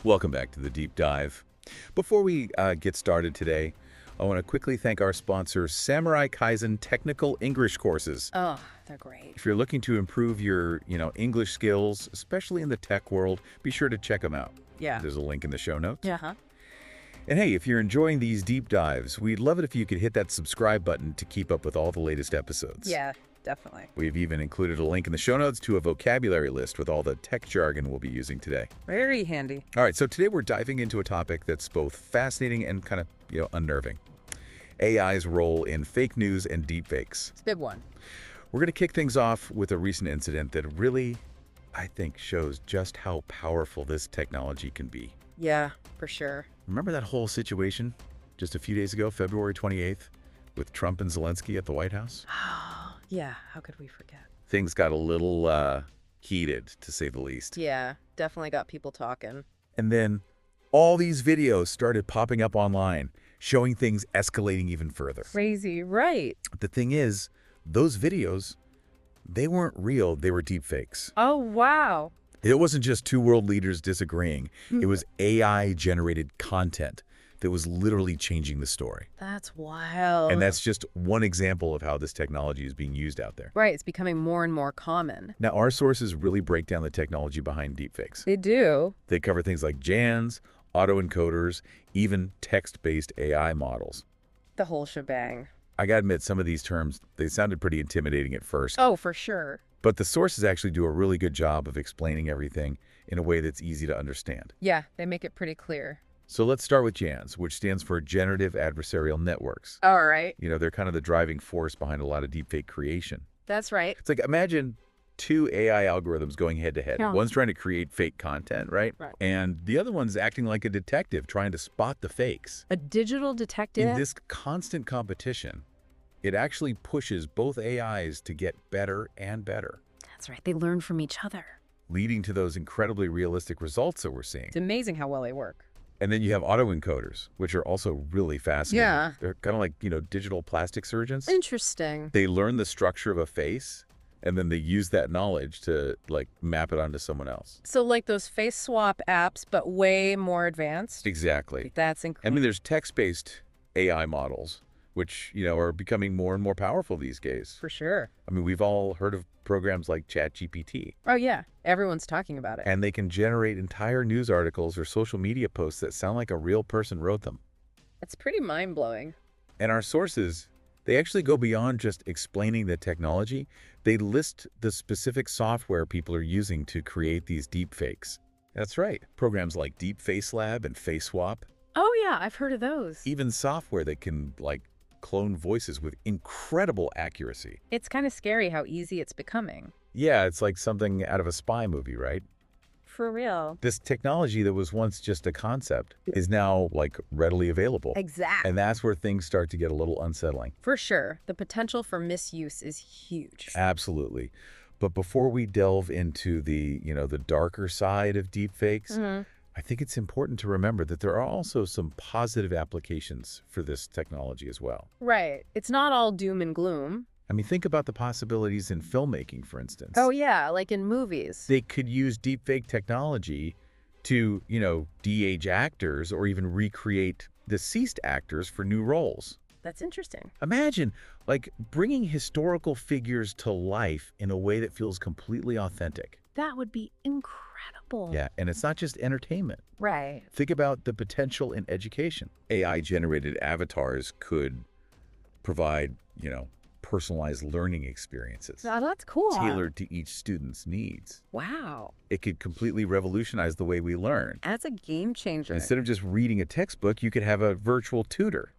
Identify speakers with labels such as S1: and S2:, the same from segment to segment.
S1: Welcome back to the Deep Dive. Before we get started today, I want to quickly thank our sponsor, Samurai Kaizen Technical English Courses.
S2: Oh, they're great.
S1: If you're looking to improve your, English skills, especially in the tech world, be sure to check them out.
S2: Yeah.
S1: There's a link in the show notes.
S2: Yeah.
S1: And hey, if you're enjoying these deep dives, we'd love it if you could hit that subscribe button to keep up with all the latest episodes.
S2: Yeah, definitely.
S1: We've even included a link in the show notes to a vocabulary list with all the tech jargon we'll be using today.
S2: Very handy.
S1: All right, so today we're diving into a topic that's both fascinating and kind of, unnerving. AI's role in fake news and deepfakes.
S2: It's a big one.
S1: We're going to kick things off with a recent incident that really, I think, shows just how powerful this technology can be.
S2: Yeah, for sure.
S1: Remember that whole situation just a few days ago, February 28th, with Trump and Zelensky at the White House?
S2: Yeah, how could we forget?
S1: Things got a little heated, to say the least.
S2: Yeah, definitely got people talking.
S1: And then all these videos started popping up online, showing things escalating even further.
S2: Crazy, right.
S1: The thing is, those videos, they weren't real, they were deepfakes.
S2: Oh, wow.
S1: It wasn't just two world leaders disagreeing. It was AI-generated content that was literally changing the story.
S2: That's wild.
S1: And that's just one example of how this technology is being used out there.
S2: Right, it's becoming more and more common.
S1: Now, our sources really break down the technology behind deepfakes.
S2: They do.
S1: They cover things like GANs, autoencoders, even text-based AI models.
S2: The whole shebang.
S1: I gotta admit, some of these terms, they sounded pretty intimidating at first.
S2: Oh, for sure.
S1: But the sources actually do a really good job of explaining everything in a way that's easy to understand.
S2: Yeah, they make it pretty clear.
S1: So let's start with GANs, which stands for Generative Adversarial Networks.
S2: All right.
S1: They're kind of the driving force behind a lot of deepfake creation.
S2: That's right.
S1: It's like, imagine two AI algorithms going head-to-head.
S2: Yeah.
S1: One's trying to create fake content, right?
S2: Right.
S1: And the other one's acting like a detective trying to spot the fakes.
S2: A digital detective?
S1: In this constant competition, it actually pushes both AIs to get better and better.
S2: That's right. They learn from each other.
S1: Leading to those incredibly realistic results that we're seeing.
S2: It's amazing how well they work.
S1: And then you have autoencoders, which are also really fascinating.
S2: Yeah.
S1: They're kind of like, digital plastic surgeons.
S2: Interesting.
S1: They learn the structure of a face, and then they use that knowledge to, map it onto someone else.
S2: So like those face swap apps, but way more advanced?
S1: Exactly.
S2: That's
S1: I
S2: incredible.
S1: mean, there's text-based AI models, which, are becoming more and more powerful these days.
S2: For sure.
S1: I mean, we've all heard of programs like ChatGPT.
S2: Oh, yeah. Everyone's talking about it.
S1: And they can generate entire news articles or social media posts that sound like a real person wrote them.
S2: It's pretty mind-blowing.
S1: And our sources, they actually go beyond just explaining the technology. They list the specific software people are using to create these deepfakes. That's right. Programs like Deep Face Lab and Face Swap.
S2: Oh, yeah. I've heard of those.
S1: Even software that can, clone voices with incredible accuracy.
S2: It's kind of scary how easy it's becoming.
S1: Yeah, it's like something out of a spy movie, right?
S2: For real.
S1: This technology that was once just a concept is now, readily available.
S2: Exactly.
S1: And that's where things start to get a little unsettling.
S2: For sure. The potential for misuse is huge.
S1: Absolutely. But before we delve into the, the darker side of deepfakes, I think it's important to remember that there are also some positive applications for this technology as well.
S2: Right. It's not all doom and gloom.
S1: I mean, think about the possibilities in filmmaking, for instance.
S2: Oh, yeah. Like in movies.
S1: They could use deepfake technology to, de-age actors or even recreate deceased actors for new roles.
S2: That's interesting.
S1: Imagine, bringing historical figures to life in a way that feels completely authentic.
S2: That would be incredible.
S1: Yeah, and it's not just entertainment.
S2: Right.
S1: Think about the potential in education. AI-generated avatars could provide, personalized learning experiences.
S2: Oh, that's cool.
S1: Tailored to each student's needs.
S2: Wow.
S1: It could completely revolutionize the way we learn.
S2: That's a game changer.
S1: Instead of just reading a textbook, you could have a virtual tutor,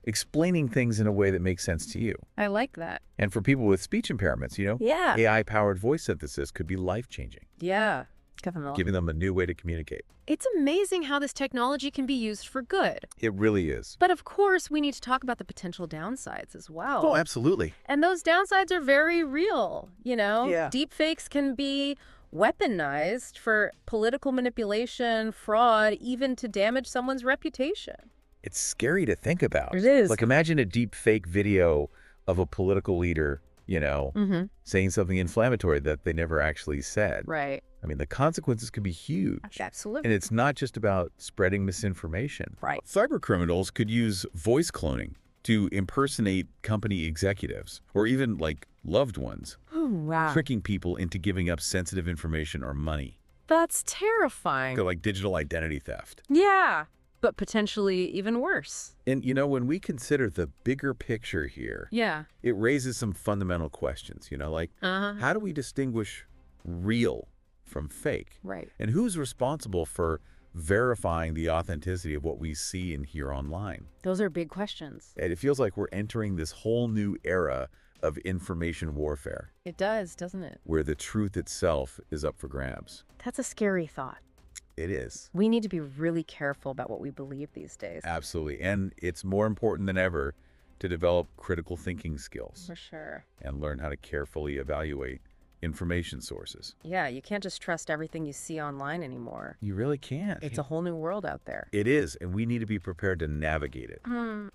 S1: explaining things in a way that makes sense to you.
S2: I like that.
S1: And for people with speech impairments,
S2: Yeah.
S1: AI-powered voice synthesis could be life-changing,
S2: Yeah. Definitely.
S1: giving them a new way to communicate.
S2: It's amazing how this technology can be used for good.
S1: It really is.
S2: But of course, we need to talk about the potential downsides as well.
S1: Oh, absolutely.
S2: And those downsides are very real,
S1: Yeah.
S2: Deepfakes can be weaponized for political manipulation, fraud, even to damage someone's reputation.
S1: It's scary to think about.
S2: It is.
S1: Imagine a deep fake video of a political leader, saying something inflammatory that they never actually said.
S2: Right.
S1: I mean, the consequences could be huge.
S2: Absolutely.
S1: And it's not just about spreading misinformation.
S2: Right.
S1: Cybercriminals could use voice cloning to impersonate company executives or even, like, loved ones,
S2: Oh, wow.
S1: tricking people into giving up sensitive information or money.
S2: That's terrifying.
S1: Like digital identity theft.
S2: Yeah, but potentially even worse.
S1: And, when we consider the bigger picture here,
S2: Yeah.
S1: it raises some fundamental questions, like how do we distinguish real from fake?
S2: Right.
S1: And who's responsible for verifying the authenticity of what we see and hear online?
S2: Those are big questions.
S1: And it feels like we're entering this whole new era of information warfare,
S2: It does, doesn't it?
S1: where the truth itself is up for grabs.
S2: That's a scary thought.
S1: It is.
S2: We need to be really careful about what we believe these days.
S1: Absolutely. And it's more important than ever to develop critical thinking skills
S2: For sure.
S1: and learn how to carefully evaluate information sources.
S2: Yeah, you can't just trust everything you see online anymore.
S1: You really can't.
S2: It's a whole new world out there.
S1: It is, and we need to be prepared to navigate it.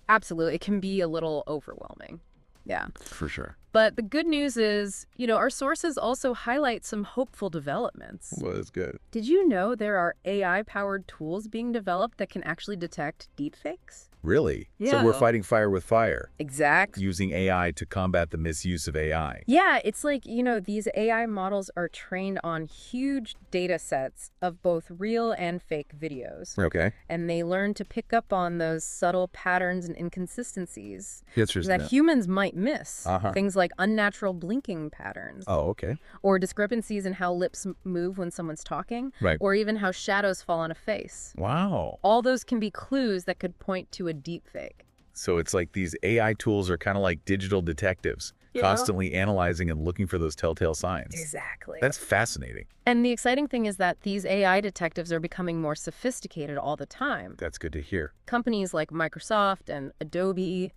S2: Absolutely. It can be a little overwhelming. Yeah.
S1: For sure.
S2: But the good news is, our sources also highlight some hopeful developments.
S1: Well, that's good.
S2: Did you know there are AI-powered tools being developed that can actually detect deepfakes?
S1: Really?
S2: Yeah.
S1: So we're fighting fire with fire,
S2: Exactly.
S1: using AI to combat the misuse of AI.
S2: Yeah, it's like, these AI models are trained on huge data sets of both real and fake videos.
S1: Okay.
S2: And they learn to pick up on those subtle patterns and inconsistencies
S1: Interesting.
S2: that humans might miss.
S1: Uh-huh.
S2: Things like unnatural blinking patterns.
S1: Oh, okay.
S2: Or discrepancies in how lips move when someone's talking.
S1: Right.
S2: Or even how shadows fall on a face.
S1: Wow.
S2: All those can be clues that could point to a deep fake.
S1: So it's like these AI tools are kind of like digital detectives, constantly analyzing and looking for those telltale signs.
S2: Exactly.
S1: That's fascinating.
S2: And the exciting thing is that these AI detectives are becoming more sophisticated all the time.
S1: That's good to hear.
S2: Companies like Microsoft and Adobe.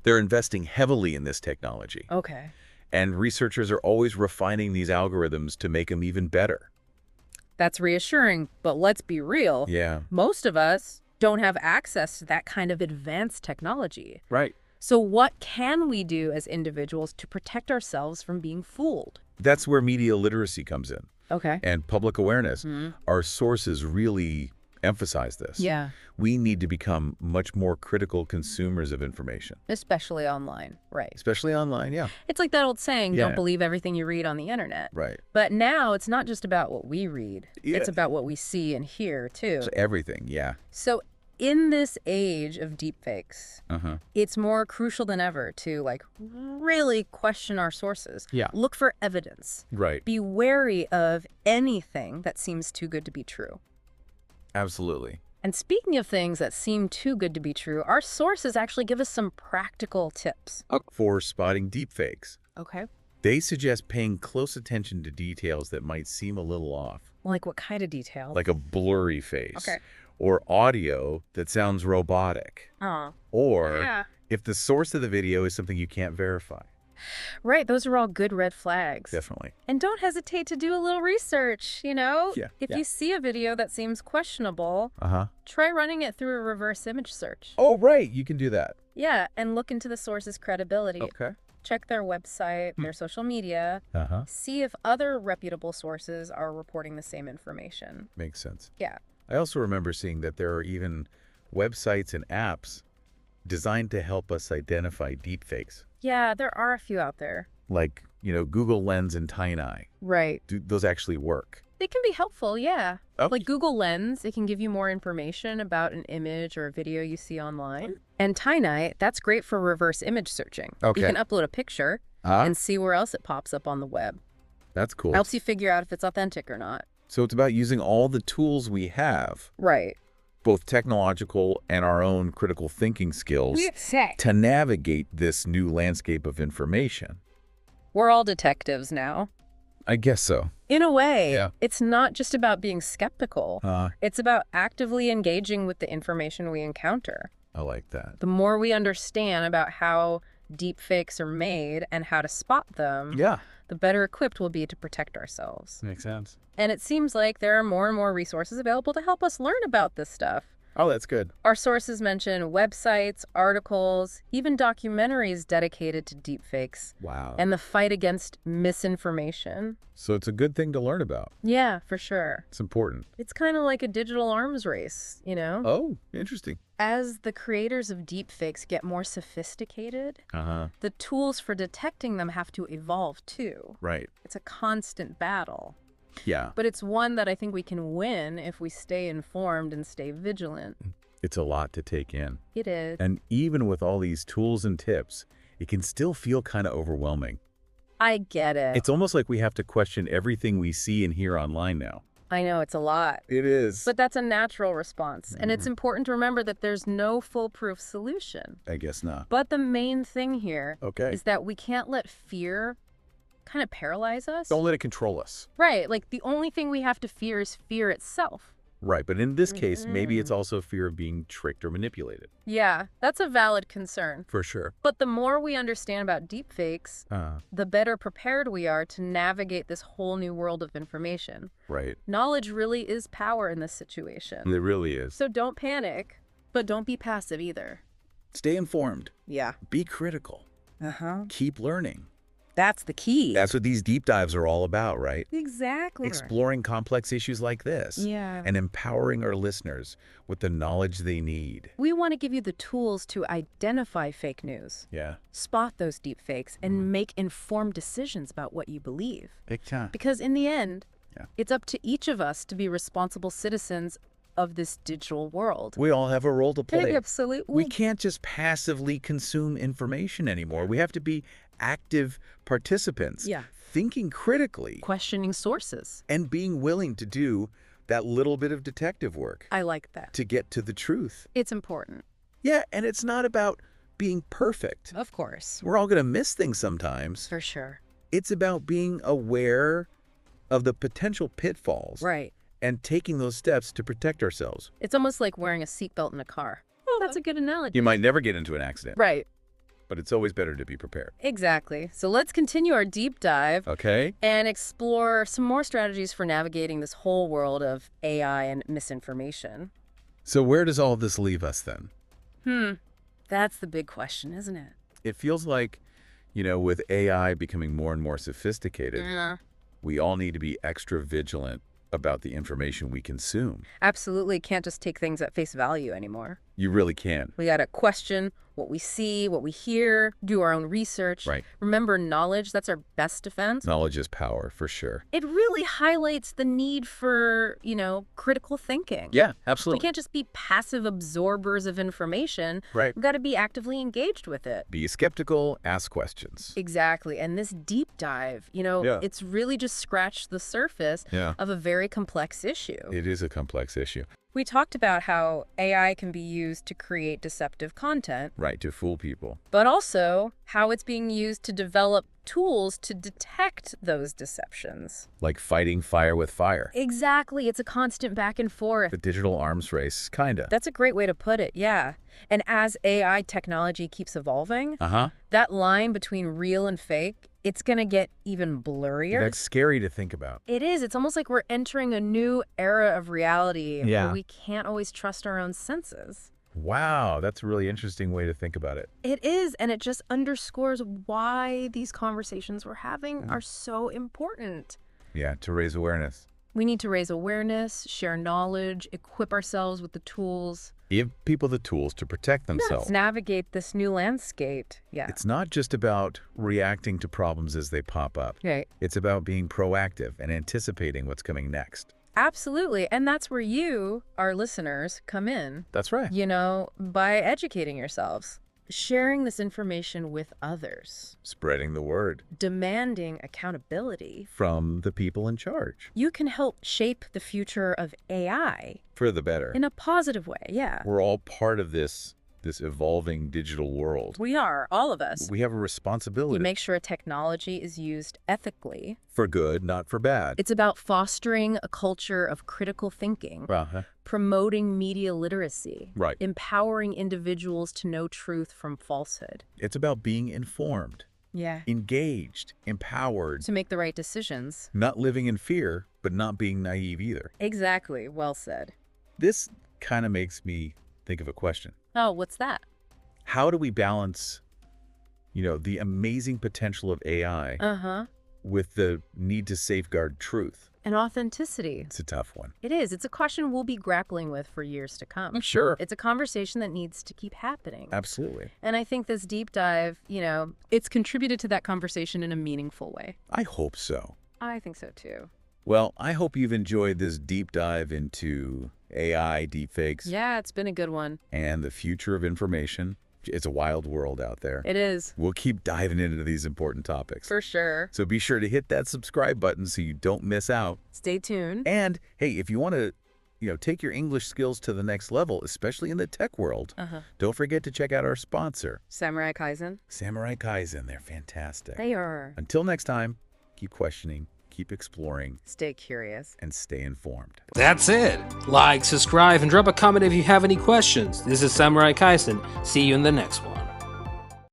S1: They're investing heavily in this technology.
S2: Okay.
S1: And researchers are always refining these algorithms to make them even better.
S2: That's reassuring, but let's be real.
S1: Yeah.
S2: Most of us don't have access to that kind of advanced technology.
S1: Right.
S2: So what can we do as individuals to protect ourselves from being fooled?
S1: That's where media literacy comes in.
S2: Okay.
S1: And public awareness. Our sources really emphasize this.
S2: Yeah.
S1: We need to become much more critical consumers of information.
S2: Especially online. Right.
S1: Especially online, yeah.
S2: It's like that old saying,
S1: Yeah.
S2: don't believe everything you read on the internet.
S1: Right.
S2: But now it's not just about what we read.
S1: Yeah.
S2: It's about what we see and hear, too.
S1: So everything, yeah.
S2: So in this age of deepfakes,
S1: Uh-huh.
S2: it's more crucial than ever to really question our sources.
S1: Yeah.
S2: Look for evidence.
S1: Right.
S2: Be wary of anything that seems too good to be true.
S1: Absolutely.
S2: And speaking of things that seem too good to be true, our sources actually give us some practical tips.
S1: For spotting deepfakes,
S2: Okay.
S1: they suggest paying close attention to details that might seem a little off,
S2: Like what kind of detail?
S1: like a blurry face.
S2: Okay.
S1: Or audio that sounds robotic.
S2: Oh.
S1: Or
S2: Yeah.
S1: if the source of the video is something you can't verify.
S2: Right. Those are all good red flags.
S1: Definitely.
S2: And don't hesitate to do a little research,
S1: Yeah,
S2: If
S1: yeah.
S2: you see a video that seems questionable,
S1: Uh-huh.
S2: try running it through a reverse image search.
S1: Oh, right. You can do that.
S2: Yeah, and look into the source's credibility.
S1: Okay.
S2: Check their website, their social media.
S1: Uh-huh.
S2: See if other reputable sources are reporting the same information.
S1: Makes sense.
S2: Yeah.
S1: I also remember seeing that there are even websites and apps designed to help us identify deepfakes.
S2: Yeah, there are a few out there.
S1: Like, Google Lens and Tiny.
S2: Right.
S1: Do those actually work?
S2: They can be helpful, yeah.
S1: Oh.
S2: Like Google Lens, it can give you more information about an image or a video you see online. And Tiny, that's great for reverse image searching.
S1: Okay.
S2: You can upload a picture and see where else it pops up on the web.
S1: That's cool.
S2: Helps you figure out if it's authentic or not.
S1: So it's about using all the tools we have,
S2: Right.
S1: both technological and our own critical thinking skills, to navigate this new landscape of information.
S2: We're all detectives now.
S1: I guess so.
S2: In a way,
S1: Yeah.
S2: it's not just about being skeptical. It's about actively engaging with the information we encounter.
S1: I like that.
S2: The more we understand about how deepfakes are made and how to spot them,
S1: Yeah.
S2: the better equipped we'll be to protect ourselves.
S1: Makes sense.
S2: And it seems like there are more and more resources available to help us learn about this stuff.
S1: Oh, that's good.
S2: Our sources mention websites, articles, even documentaries dedicated to deepfakes
S1: Wow.
S2: and the fight against misinformation.
S1: So it's a good thing to learn about.
S2: Yeah, for sure.
S1: It's important.
S2: It's kind of like a digital arms race, you know?
S1: Oh, interesting.
S2: As the creators of deepfakes get more sophisticated,
S1: Uh-huh.
S2: the tools for detecting them have to evolve too.
S1: Right.
S2: It's a constant battle.
S1: Yeah.
S2: But it's one that I think we can win if we stay informed and stay vigilant.
S1: It's a lot to take in.
S2: It is.
S1: And even with all these tools and tips, it can still feel kind of overwhelming.
S2: I get it.
S1: It's almost like we have to question everything we see and hear online now.
S2: I know, it's a lot.
S1: It is.
S2: But that's a natural response. And it's important to remember that there's no foolproof solution.
S1: I guess not.
S2: But the main thing here
S1: Okay.
S2: is that we can't let fear kind of paralyze us.
S1: Don't let it control us.
S2: Right. Like the only thing we have to fear is fear itself.
S1: Right, but in this case, maybe it's also fear of being tricked or manipulated.
S2: Yeah, that's a valid concern.
S1: For sure.
S2: But the more we understand about deepfakes, the better prepared we are to navigate this whole new world of information.
S1: Right.
S2: Knowledge really is power in this situation.
S1: It really is.
S2: So don't panic, but don't be passive either.
S1: Stay informed.
S2: Yeah.
S1: Be critical.
S2: Uh-huh.
S1: Keep learning.
S2: That's the key.
S1: That's what these deep dives are all about, right?
S2: Exactly.
S1: Exploring complex issues like this.
S2: Yeah.
S1: And empowering our listeners with the knowledge they need.
S2: We want to give you the tools to identify fake news,
S1: Yeah.
S2: spot those deepfakes, and make informed decisions about what you believe.
S1: Big time.
S2: Because in the end,
S1: Yeah.
S2: it's up to each of us to be responsible citizens of this digital world.
S1: We all have a role to play.
S2: Absolutely.
S1: We can't just passively consume information anymore. We have to be active participants.
S2: Yeah.
S1: Thinking critically.
S2: Questioning sources.
S1: And being willing to do that little bit of detective work
S2: I like that.
S1: to get to the truth.
S2: It's important.
S1: Yeah, and it's not about being perfect.
S2: Of course.
S1: We're all going to miss things sometimes.
S2: For sure.
S1: It's about being aware of the potential pitfalls.
S2: Right.
S1: And taking those steps to protect ourselves.
S2: It's almost like wearing a seatbelt in a car. Oh, that's a good analogy.
S1: You might never get into an accident.
S2: Right.
S1: But it's always better to be prepared.
S2: Exactly. So let's continue our deep dive
S1: Okay.
S2: and explore some more strategies for navigating this whole world of AI and misinformation.
S1: So where does all of this leave us then?
S2: That's the big question, isn't it?
S1: It feels like, with AI becoming more and more sophisticated, we all need to be extra vigilant about the information we consume.
S2: Absolutely can't just take things at face value anymore.
S1: You really can.
S2: We got to question what we see, what we hear, do our own research.
S1: Right.
S2: Remember, knowledge, that's our best defense.
S1: Knowledge is power, for sure.
S2: It really highlights the need for, critical thinking.
S1: Yeah,
S2: We
S1: absolutely.
S2: can't just be passive absorbers of information.
S1: Right.
S2: We've got to be actively engaged with it.
S1: Be skeptical, ask questions.
S2: Exactly. And this deep dive,
S1: Yeah.
S2: it's really just scratched the surface
S1: Yeah.
S2: of a very complex issue.
S1: It is a complex issue.
S2: We talked about how AI can be used to create deceptive content,
S1: Right, to fool people.
S2: but also how it's being used to develop tools to detect those deceptions.
S1: Like fighting fire with fire.
S2: Exactly. It's a constant back and forth.
S1: The digital arms race, kinda.
S2: That's a great way to put it, yeah. And as AI technology keeps evolving,
S1: Uh-huh.
S2: that line between real and fake, it's going to get even blurrier.
S1: That's scary to think about.
S2: It is. It's almost like we're entering a new era of reality
S1: Yeah.
S2: where we can't always trust our own senses.
S1: Wow, that's a really interesting way to think about it.
S2: It is, and it just underscores why these conversations we're having are so important.
S1: Yeah, to raise awareness.
S2: We need to raise awareness, share knowledge, equip ourselves with the tools.
S1: Give people the tools to protect themselves.
S2: Let's navigate this new landscape. Yeah.
S1: It's not just about reacting to problems as they pop up.
S2: Right.
S1: It's about being proactive and anticipating what's coming next.
S2: Absolutely. And that's where you, our listeners, come in.
S1: That's right.
S2: By educating yourselves, sharing this information with others,
S1: Spreading the word
S2: demanding accountability.
S1: from the people in charge.
S2: You can help shape the future of AI
S1: For the better.
S2: in a positive way. Yeah.
S1: We're all part of this evolving digital world.
S2: We are, all of us.
S1: We have a
S2: You
S1: responsibility
S2: make sure technology is used ethically.
S1: for good, not for bad.
S2: It's about fostering a culture of critical thinking, promoting media literacy,
S1: Right.
S2: empowering individuals to know truth from falsehood.
S1: It's about being informed,
S2: Yeah.
S1: engaged, empowered,
S2: To make the right decisions.
S1: not living in fear, but not being naive either.
S2: Exactly. Well said.
S1: This kind of makes me think of a question.
S2: Oh, what's that?
S1: How do we balance, the amazing potential of AI with the need to safeguard truth?
S2: And authenticity.
S1: It's a tough one.
S2: It is. It's a question we'll be grappling with for years to come.
S1: I'm sure.
S2: It's a conversation that needs to keep happening.
S1: Absolutely.
S2: And I think this deep dive, it's contributed to that conversation in a meaningful way.
S1: I hope so.
S2: I think so too.
S1: Well, I hope you've enjoyed this deep dive into AI, deepfakes,
S2: Yeah, it's been a good one.
S1: and the future of information. It's a wild world out there.
S2: It is.
S1: We'll keep diving into these important topics.
S2: For sure.
S1: So be sure to hit that subscribe button so you don't miss out.
S2: Stay tuned.
S1: And hey, if you want to, take your English skills to the next level, especially in the tech world, don't forget to check out our sponsor,
S2: Samurai Kaizen.
S1: Samurai Kaizen. They're fantastic.
S2: They are.
S1: Until next time, keep questioning, keep exploring,
S2: Stay curious.
S1: and stay informed.
S3: That's it. Like, subscribe, and drop a comment if you have any questions. This is Samurai Kaizen. See you in the next one.